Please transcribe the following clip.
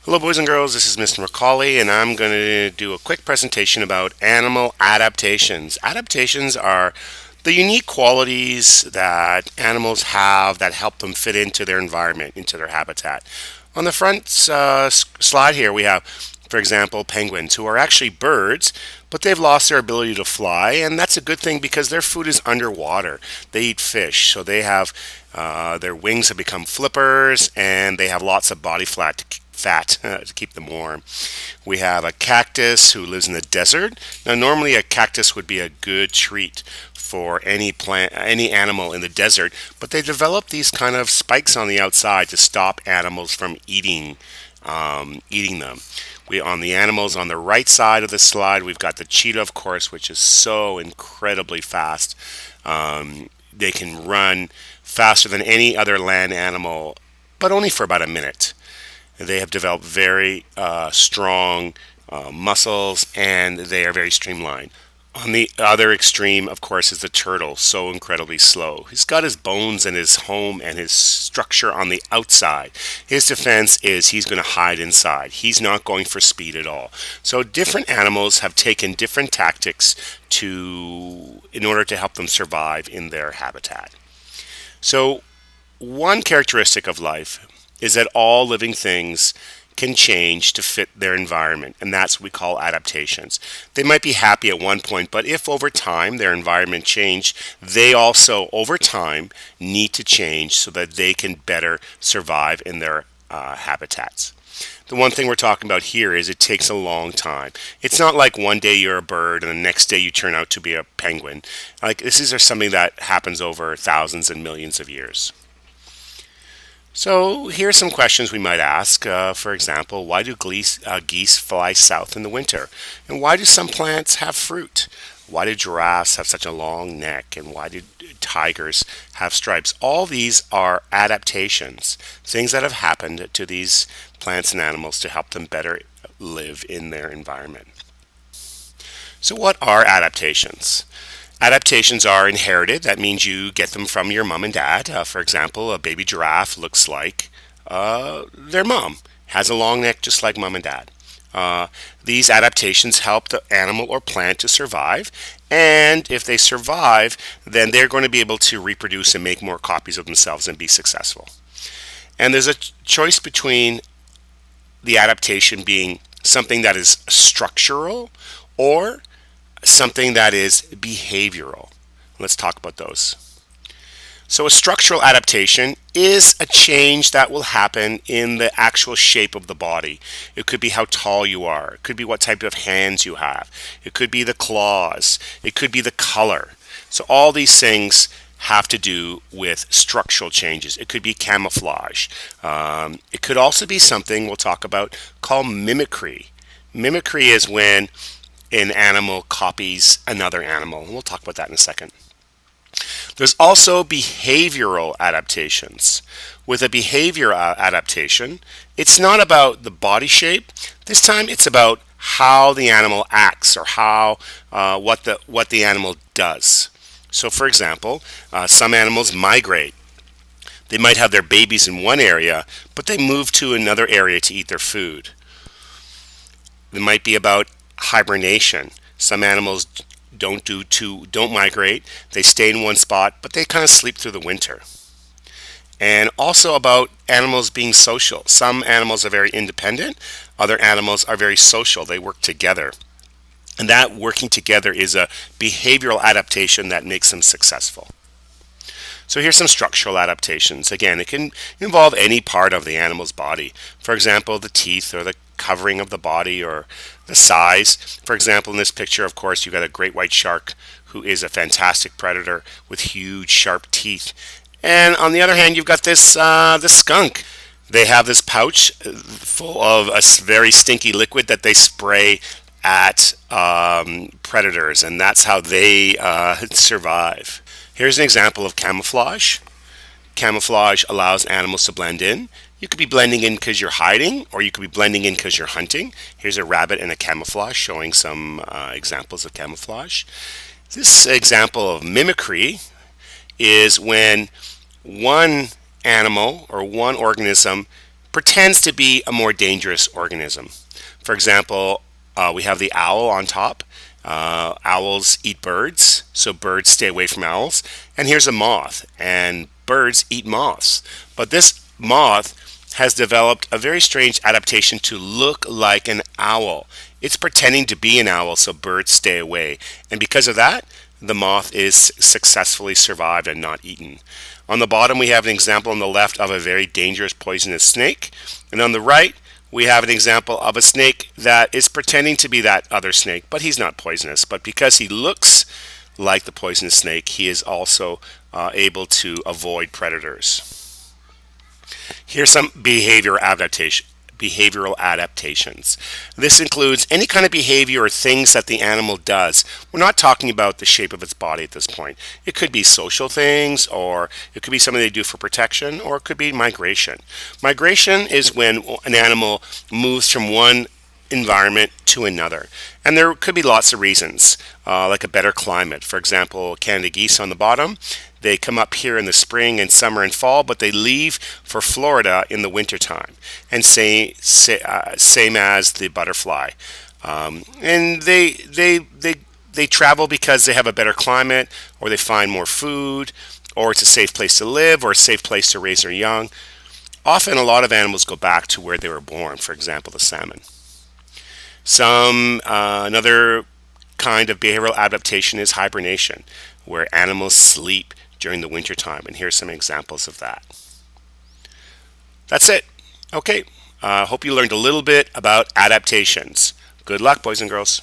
Hello boys and girls, this is Mr. Macaulay and I'm going to do a quick presentation about animal adaptations. Adaptations are the unique qualities that animals have that help them fit into their environment, into their habitat. On the front slide here we have, for example, penguins who are actually birds, but they've lost their ability to fly, and that's a good thing because their food is underwater. They eat fish, so they have their wings have become flippers, and they have lots of body fat to keep them warm. We have a cactus who lives in the desert. Now, normally a cactus would be a good treat for any plant, any animal in the desert, but they develop these kind of spikes on the outside to stop animals from eating them. On the animals on the right side of the slide, we've got the cheetah, of course, which is so incredibly fast. They can run faster than any other land animal, but only for about a minute. They have developed very strong muscles, and they are very streamlined. On the other extreme, of course, is the turtle, so incredibly slow. He's got his bones and his home and his structure on the outside. His defense is he's going to hide inside. He's not going for speed at all. So different animals have taken different tactics in order to help them survive in their habitat. So one characteristic of life is that all living things can change to fit their environment, and that's what we call adaptations. They might be happy at one point, but if over time their environment changed, they also, over time, need to change so that they can better survive in their habitats. The one thing we're talking about here is it takes a long time. It's not like one day you're a bird and the next day you turn out to be a penguin. Like, this is something that happens over thousands and millions of years. So here are some questions we might ask. For example, why do geese fly south in the winter? And why do some plants have fruit? Why do giraffes have such a long neck? And why do tigers have stripes? All these are adaptations, things that have happened to these plants and animals to help them better live in their environment. So what are adaptations? Adaptations are inherited. That means you get them from your mom and dad. For example, a baby giraffe looks like their mom, has a long neck just like mom and dad. These adaptations help the animal or plant to survive, and if they survive, then they're going to be able to reproduce and make more copies of themselves and be successful. And there's a choice between the adaptation being something that is structural or something that is behavioral. Let's talk about those. So a structural adaptation is a change that will happen in the actual shape of the body. It could be how tall you are. It could be what type of hands you have. It could be the claws. It could be the color. So all these things have to do with structural changes. It could be camouflage. It could also be something we'll talk about called mimicry. Mimicry is when an animal copies another animal. And we'll talk about that in a second. There's also behavioral adaptations. With a behavior adaptation, it's not about the body shape. This time it's about how the animal acts or what the animal does. So for example, some animals migrate. They might have their babies in one area, but they move to another area to eat their food. It might be about hibernation. Some animals don't migrate. They stay in one spot, but they kind of sleep through the winter. And also about animals being social. Some animals are very independent. Other animals are very social. They work together. And that working together is a behavioral adaptation that makes them successful. So here's some structural adaptations. Again, it can involve any part of the animal's body. For example, the teeth or the covering of the body or the size. For example, in this picture, of course, you've got a great white shark who is a fantastic predator with huge sharp teeth. And on the other hand, you've got this skunk. They have this pouch full of a very stinky liquid that they spray at predators, and that's how they survive. Here's an example of camouflage. Camouflage allows animals to blend in. You could be blending in because you're hiding, or you could be blending in because you're hunting. Here's a rabbit in a camouflage showing some examples of camouflage. This example of mimicry is when one animal or one organism pretends to be a more dangerous organism. For example, we have the owl on top. Owls eat birds, so birds stay away from owls. And here's a moth, and birds eat moths. But this moth has developed a very strange adaptation to look like an owl. It's pretending to be an owl, so birds stay away. And because of that, the moth is successfully survived and not eaten. On the bottom, we have an example on the left of a very dangerous poisonous snake. And on the right, we have an example of a snake that is pretending to be that other snake, but he's not poisonous. But because he looks like the poisonous snake, he is also able to avoid predators. Here's some behavioral adaptations. This includes any kind of behavior or things that the animal does. We're not talking about the shape of its body at this point. It could be social things, or it could be something they do for protection, or it could be migration. Migration is when an animal moves from one environment to another. And there could be lots of reasons, like a better climate. For example, Canada geese on the bottom, they come up here in the spring and summer and fall, but they leave for Florida in the wintertime. And same as the butterfly. And they travel because they have a better climate, or they find more food, or it's a safe place to live, or a safe place to raise their young. Often a lot of animals go back to where they were born, for example, the salmon. Another kind of behavioral adaptation is hibernation, where animals sleep during the wintertime. And here's some examples of that. That's it. Okay. Hope you learned a little bit about adaptations. Good luck, boys and girls.